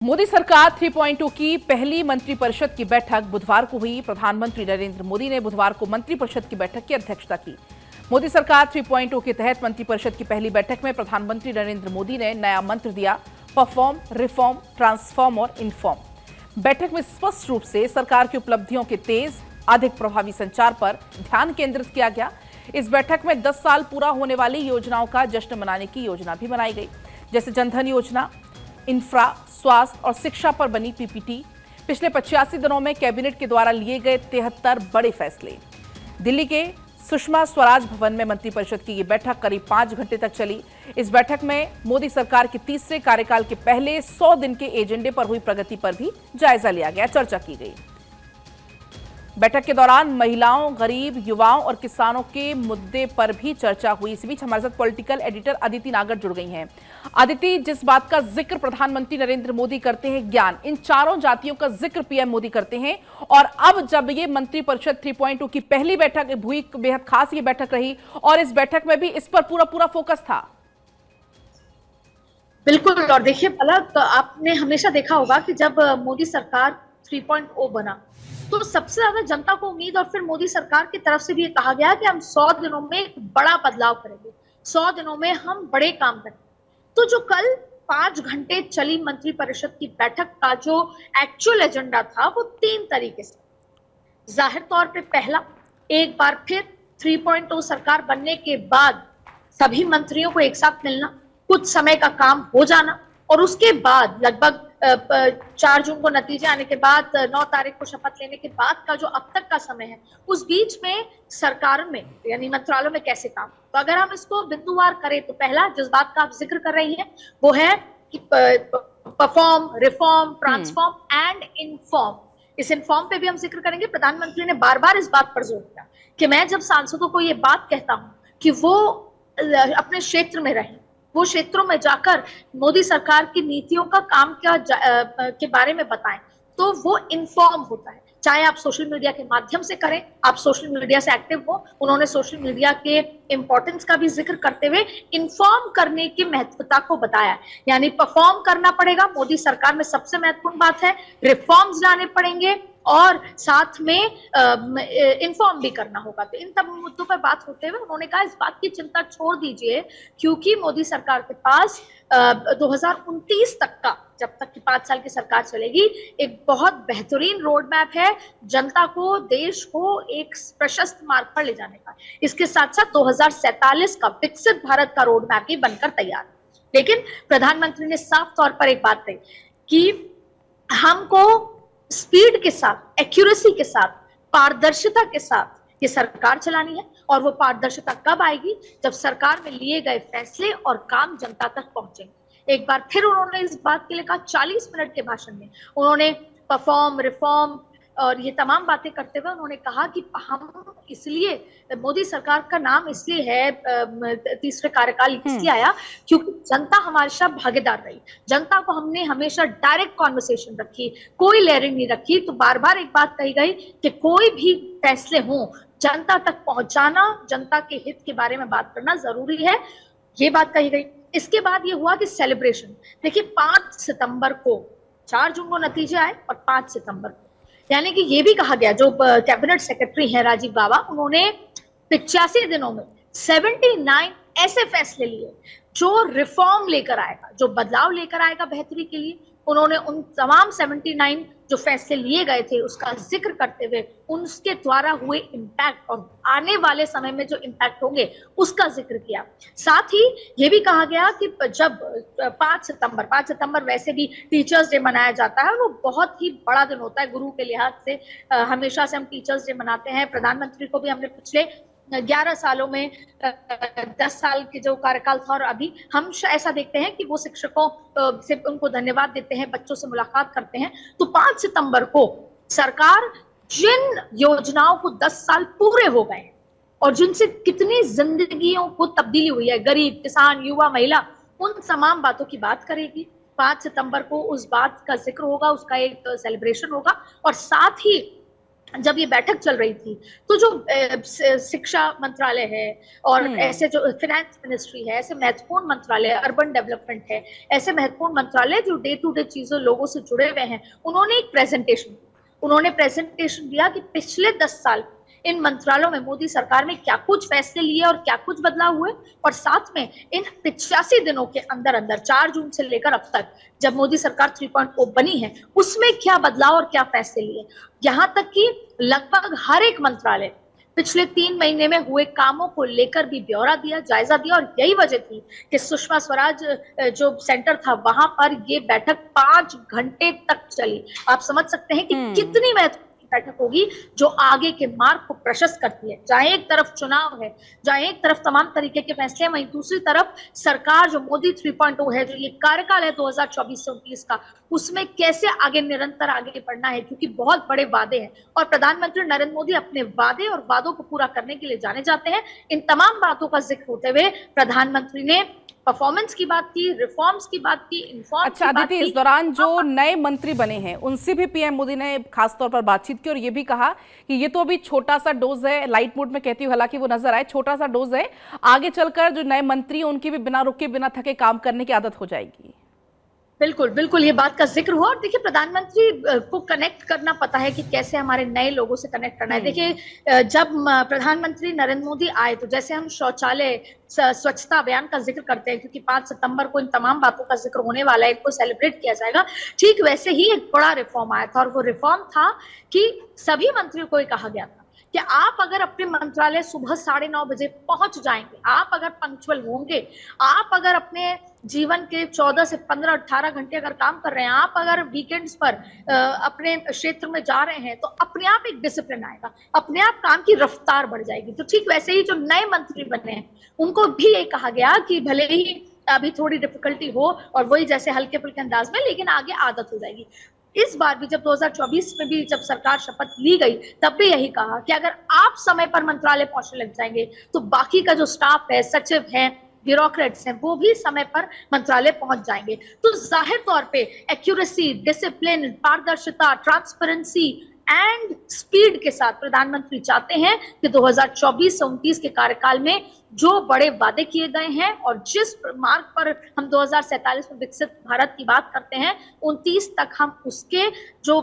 मोदी सरकार 3.2 की पहली मंत्रिपरिषद की बैठक बुधवार को हुई। प्रधानमंत्री नरेंद्र मोदी ने बुधवार को मंत्रिपरिषद की बैठक की अध्यक्षता की। मोदी सरकार 3.2 के तहत मंत्रिपरिषद की पहली बैठक में प्रधानमंत्री नरेंद्र मोदी ने नया मंत्र दिया, परफॉर्म, रिफॉर्म, ट्रांसफॉर्म और इन्फॉर्म। बैठक में स्पष्ट रूप से सरकार की उपलब्धियों के तेज, अधिक प्रभावी संचार पर ध्यान केंद्रित किया गया। इस बैठक में 10 साल पूरा होने वाली योजनाओं का जश्न मनाने की योजना भी बनाई गई, जैसे जनधन योजना, इंफ्रा, स्वास्थ्य और शिक्षा पर बनी पीपीटी। पिछले 85 दिनों में कैबिनेट के द्वारा लिए गए 73 बड़े फैसले। दिल्ली के सुषमा स्वराज भवन में मंत्रिपरिषद की ये बैठक करीब 5 घंटे तक चली। इस बैठक में मोदी सरकार के तीसरे कार्यकाल के पहले 100 दिन के एजेंडे पर हुई प्रगति पर भी जायजा लिया गया, चर्चा की गई। बैठक के दौरान महिलाओं, गरीब, युवाओं और किसानों के मुद्दे पर भी चर्चा हुई। इस बीच हमारे साथ पॉलिटिकल एडिटर अदिति नागर जुड़ गई हैं। अदिति, जिस बात का जिक्र प्रधानमंत्री नरेंद्र मोदी करते हैं, ज्ञान, इन चारों जातियों का जिक्र पीएम मोदी करते हैं, और अब जब ये मंत्रिपरिषद 3.2 की पहली बैठक हुई, बेहद खास ये बैठक रही और इस बैठक में भी इस पर पूरा फोकस था। बिल्कुल। और देखिए पलक, आपने हमेशा देखा होगा कि जब मोदी सरकार 3.0 बना तो सबसे ज्यादा जनता को उम्मीद, और फिर मोदी सरकार की तरफ से भी ये कहा गया कि हम 100 दिनों में एक बड़ा बदलाव करेंगे, 100 दिनों में हम बड़े काम करेंगे। तो जो कल 5 घंटे चली मंत्रिपरिषद की बैठक का जो एक्चुअल एजेंडा था वो 3 तरीके से। जाहिर तौर पे पहला, एक बार फिर 3.0 सरकार बनने के बाद सभी मंत्रियों को एक साथ मिलना, कुछ समय का काम हो जाना, और उसके बाद लगभग 4 जून को नतीजे आने के बाद 9 तारीख को शपथ लेने के बाद का जो अब तक का समय है, उस बीच में सरकार में यानी मंत्रालयों में कैसे काम। तो अगर हम इसको बिंदुवार करें तो पहला जिस बात का आप जिक्र कर रही हैं वो है कि perform, reform, transform and inform. इस इन्फॉर्म पे भी हम जिक्र करेंगे। प्रधानमंत्री ने बार बार इस बात पर जोर दिया कि मैं जब सांसदों को ये बात कहता हूं कि वो अपने क्षेत्र में रहें, वो क्षेत्रों में जाकर मोदी सरकार की नीतियों का काम क्या के बारे में बताएं, तो वो इन्फॉर्म होता है। चाहे आप सोशल मीडिया के माध्यम से करें, आप सोशल मीडिया से एक्टिव हो। उन्होंने सोशल मीडिया के इंपॉर्टेंस का भी जिक्र करते हुए इन्फॉर्म करने की महत्वता को बताया। यानी परफॉर्म करना पड़ेगा, मोदी सरकार में सबसे महत्वपूर्ण बात है। रिफॉर्म्स लाने पड़ेंगे और साथ में इन्फॉर्म भी करना होगा। तो इन तमाम मुद्दों पर बात होते हुए उन्होंने कहा इस बात की चिंता छोड़ दीजिए, क्योंकि मोदी सरकार के पास 2029 तक का, जब तक की 5 साल की सरकार चलेगी, एक बहुत बेहतरीन रोड मैप है जनता को, देश को एक प्रशस्त मार्ग पर ले जाने का। इसके साथ साथ 2047 का विकसित भारत का रोड मैप भी बनकर तैयार है। लेकिन प्रधानमंत्री ने साफ तौर पर एक बात कही कि हमको स्पीड के साथ, एक्यूरेसी के साथ, पारदर्शिता के साथ ये सरकार चलानी है। और वो पारदर्शिता कब आएगी? जब सरकार में लिए गए फैसले और काम जनता तक पहुंचेंगे। एक बार फिर उन्होंने इस बात के लिए कहा 40 मिनट के भाषण में। उन्होंने परफॉर्म, रिफॉर्म और ये तमाम बातें करते हुए उन्होंने कहा कि हम इसलिए, मोदी सरकार का नाम इसलिए है, तीसरे कार्यकाल इसलिए आया क्योंकि जनता हमारे साथ भागीदार रही। जनता को हमने हमेशा डायरेक्ट कॉन्वर्सेशन रखी, कोई लेयरिंग नहीं रखी। तो बार बार एक बात कही गई कि कोई भी फैसले हों, जनता तक पहुंचाना, जनता के हित के बारे में बात करना जरूरी है, ये बात कही गई। इसके बाद ये हुआ कि सेलिब्रेशन। देखिए 5 सितंबर को, 4 जून को नतीजे आए और 5 सितंबर को, यानी कि ये भी कहा गया, जो कैबिनेट सेक्रेटरी है राजीव गाबा, उन्होंने 85 दिनों में 79 ऐसे फैसले लिए जो रिफॉर्म लेकर आएगा, जो बदलाव लेकर आएगा बेहतरी के लिए। उन्होंने उन तमाम 79 जो फैसले लिए गए थे उसका जिक्र करते हुए उनके द्वारा हुए इम्पैक्ट और आने वाले समय में जो इम्पैक्ट होंगे उसका जिक्र किया। साथ ही ये भी कहा गया कि जब 5 सितंबर वैसे भी टीचर्स डे मनाया जाता है, वो बहुत ही बड़ा दिन होता है गुरु के लिहाज से। हमेशा से हम टीचर्स डे मनाते हैं। प्रधानमंत्री को भी हमने पिछले 11 सालों में 10 साल के जो कार्यकाल था और अभी हम ऐसा देखते हैं कि वो शिक्षकों से उनको धन्यवाद देते हैं, बच्चों से मुलाकात करते हैं। तो 5 सितंबर को सरकार जिन योजनाओं को 10 साल पूरे हो गए और जिनसे कितनी जिंदगियों को तब्दीली हुई है, गरीब, किसान, युवा, महिला, उन तमाम बातों की बात करेगी। 5 सितंबर को उस बात का जिक्र होगा, उसका एक सेलिब्रेशन होगा। और साथ ही जब ये बैठक चल रही थी, तो जो शिक्षा मंत्रालय है और ऐसे जो फाइनेंस मिनिस्ट्री है, ऐसे महत्वपूर्ण मंत्रालय, अर्बन डेवलपमेंट है, ऐसे महत्वपूर्ण मंत्रालय जो डे टू डे चीजों लोगों से जुड़े हुए हैं, उन्होंने प्रेजेंटेशन दिया कि पिछले 10 साल इन मंत्रालयों में मोदी सरकार में क्या कुछ फैसले लिए और क्या कुछ बदलाव हुए, और साथ में इन 85 दिनों के अंदर अंदर 4 जून से लेकर अब तक जब मोदी सरकार 3.0 बनी है, उसमें क्या बदलाव और क्या फैसले लिए। यहां तक कि लगभग हर एक मंत्रालय पिछले 3 महीने में हुए कामों को लेकर भी ब्यौरा दिया, जायजा दिया, और यही वजह थी कि सुषमा स्वराज जो सेंटर था वहां पर ये बैठक 5 घंटे तक चली। आप समझ सकते हैं कि कितनी महत्वपूर्ण बैठक होगी जो आगे के मार्ग को प्रशस्त करती है। जहां एक तरफ चुनाव है, जहां एक तरफ तमाम तरीके के फैसले हैं, वहीं दूसरी तरफ सरकार जो मोदी 3.0 है, जो ये कार्यकाल है 2024 से 29 का, उसमें कैसे आगे निरंतर आगे बढ़ना है, क्योंकि बहुत बड़े वादे हैं और प्रधानमंत्री नरेंद्र मोदी अपने वादे और वादों को पूरा करने के लिए जाने जाते हैं। इन तमाम बातों का जिक्र होते हुए प्रधानमंत्री ने परफॉर्मेंस की बात की, रिफॉर्म्स की बात की, इन्फॉर्म अच्छा की बात अदिति, की। इस दौरान जो नए मंत्री बने हैं उनसे भी पीएम मोदी ने खासतौर पर बातचीत की और ये भी कहा कि ये तो अभी छोटा सा डोज है, लाइट मोड में कहती हूँ हालांकि वो नजर आए, छोटा सा डोज है, आगे चलकर जो नए मंत्री हैं उनकी भी बिना रुके बिना थके काम करने की आदत हो जाएगी। बिल्कुल बिल्कुल, ये बात का जिक्र हुआ। और देखिए, प्रधानमंत्री को कनेक्ट करना पता है कि कैसे हमारे नए लोगों से कनेक्ट करना है। देखिए, जब प्रधानमंत्री नरेंद्र मोदी आए तो जैसे हम शौचालय स्वच्छता अभियान का जिक्र करते हैं, क्योंकि 5 सितंबर को इन तमाम बातों का जिक्र होने वाला है, इनको सेलिब्रेट किया जाएगा, ठीक वैसे ही एक बड़ा रिफॉर्म आया था। और वो रिफॉर्म था कि सभी मंत्रियों को ये कहा गया था कि आप अगर अपने मंत्रालय सुबह 9:30 बजे पहुंच जाएंगे, आप अगर पंक्चुअल होंगे, आप अगर अपने जीवन के 14 से 15 18 घंटे अगर काम कर रहे हैं, आप अगर वीकेंड्स पर अपने क्षेत्र में जा रहे हैं, तो अपने आप एक डिसिप्लिन आएगा, अपने आप काम की रफ्तार बढ़ जाएगी। तो ठीक वैसे ही जो नए मंत्री बने हैं उनको भी ये कहा गया कि भले ही अभी थोड़ी डिफिकल्टी हो और वही जैसे हल्के फुल्के अंदाज में, लेकिन आगे आदत हो जाएगी। इस बार भी जब 2024 में भी जब सरकार शपथ ली गई, तब भी यही कहा कि अगर आप समय पर मंत्रालय पहुंचने लग जाएंगे तो बाकी का जो स्टाफ है, सचिव है, ब्यूरोक्रेट्स हैं, वो भी समय पर मंत्रालय पहुंच जाएंगे। तो जाहिर तौर पे एक्यूरेसी, डिसिप्लिन, पारदर्शिता, ट्रांसपेरेंसी एंड स्पीड के साथ प्रधानमंत्री चाहते हैं कि 2024 से 29 के कार्यकाल में जो बड़े वादे किए गए हैं और जिस मार्ग पर हम 2047 में विकसित भारत की बात करते हैं, 29 तक हम उसके जो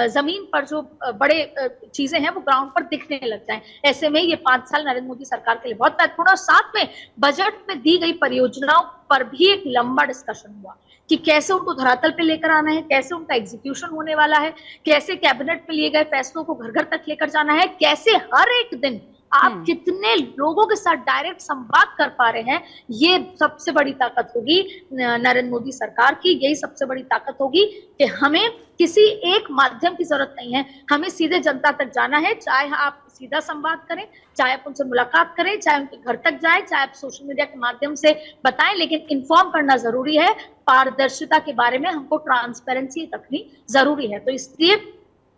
जमीन पर जो बड़े चीजें हैं वो ग्राउंड पर दिखने लग जाएं। ऐसे में ये 5 साल नरेंद्र मोदी सरकार के लिए बहुत महत्वपूर्ण, और साथ में बजट में दी गई परियोजनाओं पर भी एक लंबा डिस्कशन हुआ कि कैसे उनको धरातल पे लेकर आना है, कैसे उनका एग्जीक्यूशन होने वाला है, कैसे कैबिनेट में लिए गए फैसलों को घर घर तक लेकर जाना है, कैसे हर एक दिन आप कितने लोगों के साथ डायरेक्ट संवाद कर पा रहे हैं। ये सबसे बड़ी ताकत होगी नरेंद्र मोदी सरकार की। यही सबसे बड़ी ताकत होगी कि हमें किसी एक माध्यम की जरूरत नहीं है, हमें सीधे जनता तक जाना है। चाहे आप सीधा संवाद करें, चाहे आप उनसे मुलाकात करें, चाहे उनके घर तक जाए, चाहे आप सोशल मीडिया के माध्यम से बताएं, लेकिन इन्फॉर्म करना जरूरी है। पारदर्शिता के बारे में हमको ट्रांसपेरेंसी रखनी जरूरी है। तो इसलिए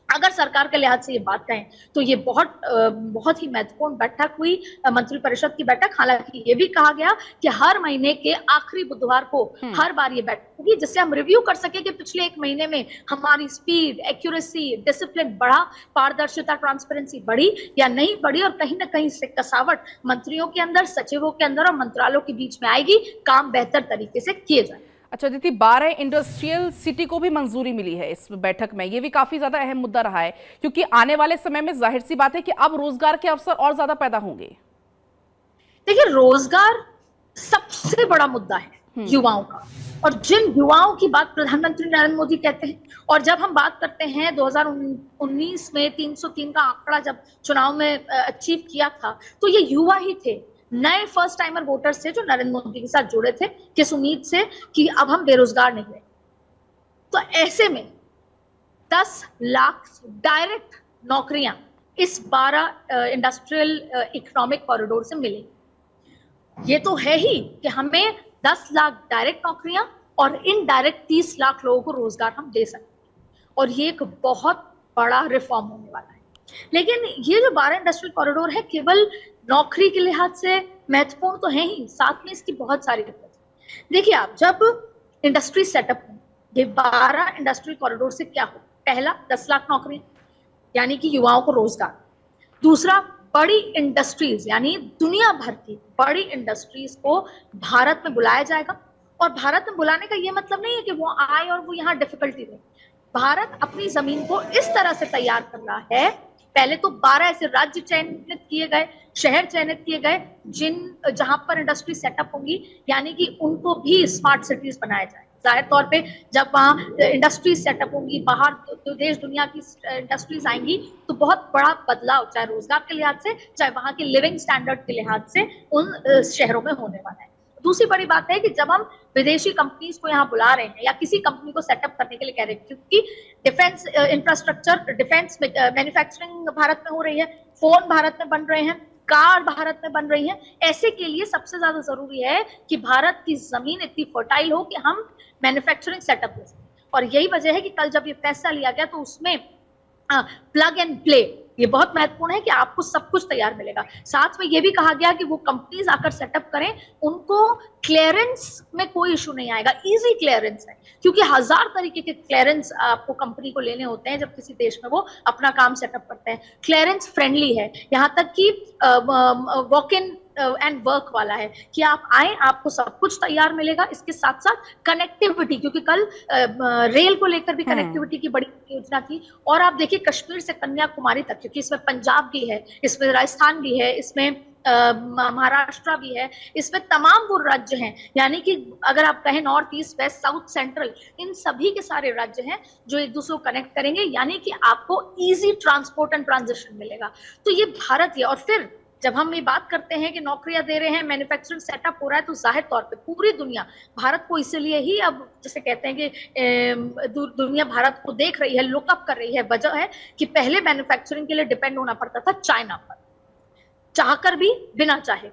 अगर सरकार के लिहाज से ये बात कहें तो ये बहुत ही महत्वपूर्ण बैठक हुई, मंत्रिपरिषद की बैठक। हालांकि ये भी कहा गया कि हर महीने के आखिरी बुधवार को हर बार ये बैठक होगी, जिससे हम रिव्यू कर सके कि पिछले 1 महीने में हमारी स्पीड, एक्यूरेसी, डिसिप्लिन बढ़ा, पारदर्शिता, ट्रांसपेरेंसी बढ़ी या नहीं बढ़ी, और कहीं ना कहीं से कसावट मंत्रियों के अंदर, सचिवों के अंदर और मंत्रालयों के बीच में आएगी, काम बेहतर तरीके से किए जाए। अच्छा दीदी, 12 इंडस्ट्रियल सिटी को भी मंजूरी मिली है इस बैठक में, ये भी काफी ज्यादा अहम मुद्दा रहा है, क्योंकि आने वाले समय में जाहिर सी बात है कि अब रोजगार के अवसर और ज्यादा पैदा होंगे। देखिए, रोजगार सबसे बड़ा मुद्दा है युवाओं का, और जिन युवाओं की बात प्रधानमंत्री नरेंद्र मोदी कहते हैं, और जब हम बात करते हैं 2019 में 303 का आंकड़ा जब चुनाव में अचीव किया था, तो ये युवा ही थे, नए फर्स्ट टाइमर वोटर्स थे जो नरेंद्र मोदी के साथ जुड़े थे, किस उम्मीद से कि अब हम बेरोजगार नहीं रहे। तो ऐसे में 10 लाख डायरेक्ट नौकरियां इस 12 इंडस्ट्रियल इकोनॉमिक कॉरिडोर से मिलेगी। ये तो है ही कि हमें 10 लाख डायरेक्ट नौकरियां और इनडायरेक्ट 30 लाख लोगों को रोजगार हम दे सकते हैं, और ये एक बहुत बड़ा रिफॉर्म होने वाला है। लेकिन ये जो 12 इंडस्ट्रियल कॉरिडोर है, केवल नौकरी के लिहाज से महत्वपूर्ण तो है ही, साथ में इसकी बहुत सारी दिक्कत है। देखिए, आप जब इंडस्ट्री सेटअप हो, ये 12 इंडस्ट्रियल कॉरिडोर से क्या हो, पहला 10 लाख नौकरी, यानी कि युवाओं को रोजगार। दूसरा, बड़ी इंडस्ट्रीज यानी दुनिया भर की बड़ी इंडस्ट्रीज को भारत में बुलाया जाएगा। और भारत में बुलाने का ये मतलब नहीं है कि वो आए और वो यहाँ डिफिकल्टी दे। भारत अपनी जमीन को इस तरह से तैयार कर रहा है, पहले तो 12 ऐसे राज्य चयनित किए गए, शहर चयनित किए गए जहां पर इंडस्ट्री सेटअप होंगी, यानी कि उनको भी स्मार्ट सिटीज बनाया जाए। जाहिर तौर पे जब वहाँ इंडस्ट्रीज सेटअप होंगी, बाहर देश दुनिया की इंडस्ट्रीज आएंगी, तो बहुत बड़ा बदलाव चाहे रोजगार के लिहाज से, चाहे वहाँ के लिविंग स्टैंडर्ड के लिहाज से उन शहरों में होने वाला है। दूसरी बड़ी बात है कि जब हम विदेशी कंपनीज को यहाँ बुला रहे हैं या किसी कंपनी को सेटअप करने के लिए कह रहे हैं, क्योंकि defence infrastructure, defence manufacturing Bharat में हो रही है, फोन भारत में बन रहे हैं, कार भारत में बन रही है, ऐसे के लिए सबसे ज्यादा जरूरी है कि भारत की जमीन इतनी फर्टाइल हो कि हम मैन्युफैक्चरिंग सेटअप ले सकें। और यही वजह है कि कल जब ये फैसला लिया गया तो उसमें प्लग एंड प्ले, ये बहुत महत्वपूर्ण है कि आपको सब कुछ तैयार मिलेगा। साथ में ये भी कहा गया कि वो कंपनीज आकर सेटअप करें, उनको क्लियरेंस में कोई इशू नहीं आएगा, इजी क्लियरेंस है, क्योंकि 1000 तरीके के क्लियरेंस आपको कंपनी को लेने होते हैं जब किसी देश में वो अपना काम सेटअप करते हैं। क्लियरेंस फ्रेंडली है, यहाँ तक कि वॉक इन एंड वर्क वाला है कि आप आए, आपको सब कुछ तैयार मिलेगा। इसके साथ साथ कनेक्टिविटी, क्योंकि कल रेल को लेकर भी कनेक्टिविटी की बड़ी योजना थी। और आप देखिए कश्मीर से कन्याकुमारी तक, क्योंकि इसमें पंजाब भी है, इसमें राजस्थान भी है, इसमें महाराष्ट्र भी है, इसमें तमाम वो राज्य हैं, यानी कि अगर आप कहें north east west south central, इन सभी के सारे राज्य हैं जो एक दूसरे को कनेक्ट करेंगे, यानी कि आपको इजी ट्रांसपोर्ट एंड ट्रांजिशन मिलेगा। तो ये भारत है। और फिर जब हम ये बात करते हैं कि नौकरियां दे रहे हैं, मैन्युफैक्चरिंग सेटअप हो रहा है, तो जाहिर तौर पे पूरी दुनिया भारत को इसीलिए ही अब जैसे कहते हैं कि दुनिया भारत को देख रही है, लुकअप कर रही है। वजह है कि पहले मैन्युफैक्चरिंग के लिए डिपेंड होना पड़ता था चाइना पर, चाहकर भी बिना चाहे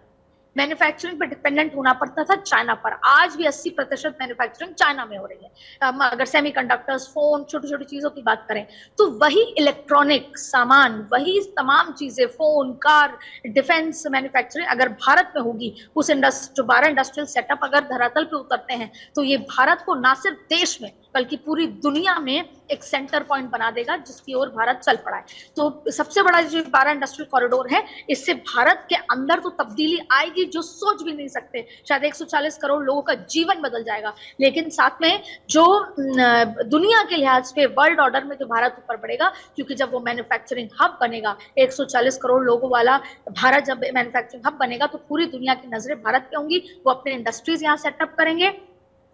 मैन्युफैक्चरिंग पर डिपेंडेंट होना पड़ता था चाइना पर। आज भी 80% मैन्युफैक्चरिंग चाइना में हो रही है। अगर सेमीकंडक्टर्स, फोन, छोटी छोटी चीजों की बात करें तो वही इलेक्ट्रॉनिक सामान, वही तमाम चीजें, फोन, कार, डिफेंस मैन्युफैक्चरिंग अगर भारत में होगी, उस जो 12 इंडस्ट्रियल सेटअप अगर धरातल पे उतरते हैं, तो ये भारत को ना सिर्फ देश में बल्कि पूरी दुनिया में एक सेंटर पॉइंट बना देगा जिसकी ओर भारत चल पड़ा है। तो सबसे बड़ा जो 12 इंडस्ट्रियल कॉरिडोर है, इससे भारत के अंदर तो तब्दीली आएगी जो सोच भी नहीं सकते। शायद 140 करोड़ लोगों का जीवन बदल जाएगा, लेकिन साथ में जो दुनिया के लिहाज पे वर्ल्ड ऑर्डर में जो भारत ऊपर बढ़ेगा, क्योंकि जब वो मैन्युफैक्चरिंग हब बनेगा, 140 करोड़ लोगों वाला भारत जब मैन्युफैक्चरिंग हब बनेगा, तो पूरी दुनिया की नजरें भारत पे होंगी। वो अपने इंडस्ट्रीज यहाँ सेटअप करेंगे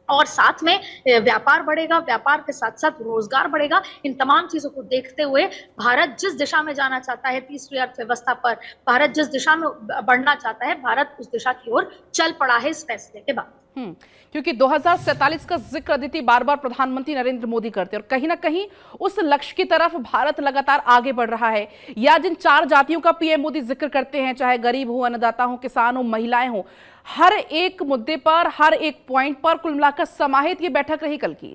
और साथ में व्यापार बढ़ेगा, व्यापार के साथ साथ रोजगार बढ़ेगा। इन तमाम चीजों को देखते हुए भारत जिस दिशा में जाना चाहता है, तीसरी अर्थव्यवस्था पर भारत जिस दिशा में बढ़ना चाहता है, भारत उस दिशा की ओर चल पड़ा है इस फैसले के बाद। क्योंकि 2047 का जिक्र अदिति बार बार प्रधानमंत्री नरेंद्र मोदी करते हैं और कहीं ना कहीं उस लक्ष्य की तरफ भारत लगातार आगे बढ़ रहा है। या जिन 4 जातियों का पीएम मोदी जिक्र करते हैं, चाहे गरीब हो, अन्नदाता हो, किसान हो, महिलाएं हो, हर एक मुद्दे पर, हर एक पॉइंट पर कुल मिलाकर समाहित ये बैठक रही कल की।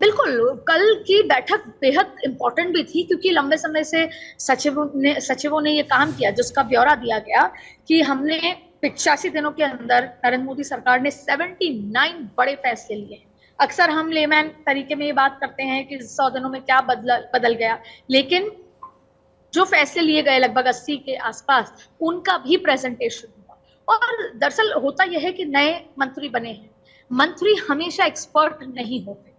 बिल्कुल, कल की बैठक बेहद इंपॉर्टेंट भी थी, क्योंकि लंबे समय से सचिवों ने ये काम किया जिसका ब्यौरा दिया गया कि हमने 85 दिनों के अंदर नरेंद्र मोदी सरकार ने 79 बड़े फैसले लिए हैं। अक्सर हम लेमैन तरीके में ये बात करते हैं कि 100 दिनों में क्या बदल गया, लेकिन जो फैसले लिए गए लगभग 80 के आसपास, उनका भी प्रेजेंटेशन हुआ। और दरअसल होता यह है कि नए मंत्री बने हैं, मंत्री हमेशा एक्सपर्ट नहीं होते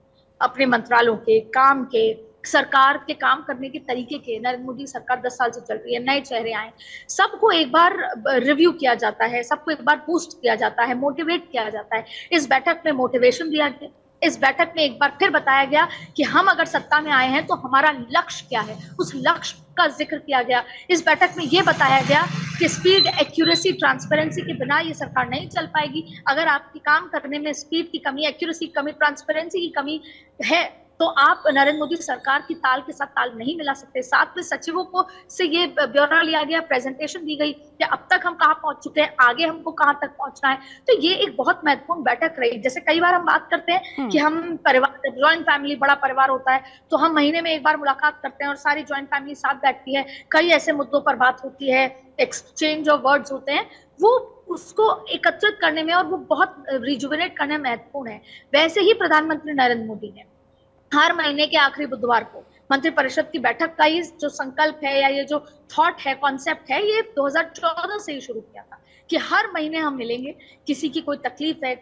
अपने मंत्रालयों के काम के, सरकार के काम करने के तरीके के। नरेंद्र मोदी सरकार 10 साल से चल रही है, नए चेहरे आए, सबको एक बार रिव्यू किया जाता है, सबको एक बार बूस्ट किया जाता है, मोटिवेट किया जाता है। इस बैठक में मोटिवेशन दिया गया, इस बैठक में एक बार फिर बताया गया कि हम अगर सत्ता में आए हैं तो हमारा लक्ष्य क्या है, उस लक्ष्य का जिक्र किया गया। इस बैठक में यह बताया गया कि स्पीड, एक्यूरेसी, ट्रांसपेरेंसी के बिना ये सरकार नहीं चल पाएगी। अगर आपकी काम करने में स्पीड की कमी, एक्यूरेसी की कमी, ट्रांसपेरेंसी की कमी है, तो आप नरेंद्र मोदी सरकार की ताल के साथ ताल नहीं मिला सकते। साथ में सचिवों को से ये ब्यौरा लिया गया, प्रेजेंटेशन दी गई कि अब तक हम कहाँ पहुंच चुके हैं, आगे हमको कहाँ तक पहुंचना है। तो ये एक बहुत महत्वपूर्ण बैठक रही। जैसे कई बार हम बात करते हैं कि हम परिवार, जॉइंट फैमिली, बड़ा परिवार होता है, तो हम महीने में एक बार मुलाकात करते हैं और सारी जॉइंट फैमिली साथ बैठती है, कई ऐसे मुद्दों पर बात होती है, एक्सचेंज ऑफ वर्ड्स होते हैं, वो उसको एकत्रित करने में और वो बहुत रिजुविनेट करने में महत्वपूर्ण है। वैसे ही प्रधानमंत्री नरेंद्र मोदी ने हर महीने के आखिरी बुधवार को मंत्रिपरिषद की बैठक का ये जो संकल्प है या ये जो थॉट है, कॉन्सेप्ट है, ये 2014 से ही शुरू किया था कि हर महीने हम मिलेंगे। किसी की कोई तकलीफ है,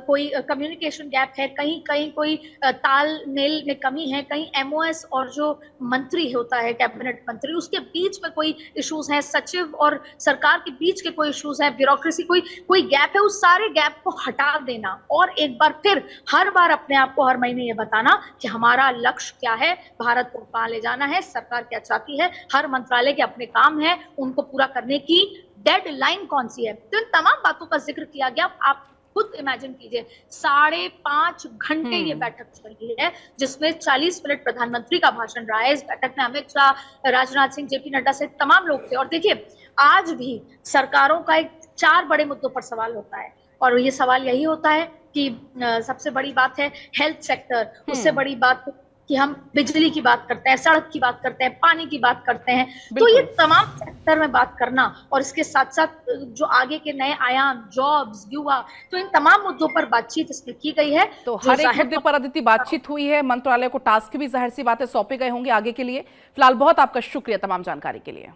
कोई कम्युनिकेशन गैप है, कहीं कहीं कोई तालमेल में कमी है, कहीं एमओएस और जो मंत्री होता है कैबिनेट मंत्री उसके बीच में कोई इश्यूज हैं, सचिव और सरकार के बीच के कोई इश्यूज हैं, ब्यूरोक्रेसी कोई गैप है, उस सारे गैप को हटा देना और एक बार फिर हर बार अपने आप को हर महीने ये बताना कि हमारा लक्ष्य क्या है, भारत को कहाँ ले जाना है, सरकार क्या चाहती है, हर मंत्रालय के अपने काम है, उनको पूरा करने की डेडलाइन कौन सी है। तो इन तमाम बातों का जिक्र किया गया। आप खुद इमेजिन कीजिए, 5.5 घंटे ये बैठक चली है, जिसमें 40 मिनट प्रधानमंत्री का भाषण रहा है। इस बैठक में अमित शाह, राजनाथ सिंह, जेपी नड्डा से तमाम लोग थे। और देखिए, आज भी सरकारों का एक 4 बड़े मुद्दों पर सवाल होता है और ये सवाल यही होता है कि सबसे बड़ी बात है हेल्थ सेक्टर, उससे बड़ी बात कि हम बिजली की बात करते हैं, सड़क की बात करते हैं, पानी की बात करते हैं। तो ये तमाम सेक्टर में बात करना और इसके साथ साथ जो आगे के नए आयाम, जॉब्स, युवा, तो इन तमाम मुद्दों पर बातचीत इसमें की गई है। तो हर एक मुद्दे पर अदिति बातचीत हुई है, मंत्रालय को टास्क भी जाहिर सी बातें सौंपे गए होंगे आगे के लिए। फिलहाल बहुत आपका शुक्रिया तमाम जानकारी के लिए।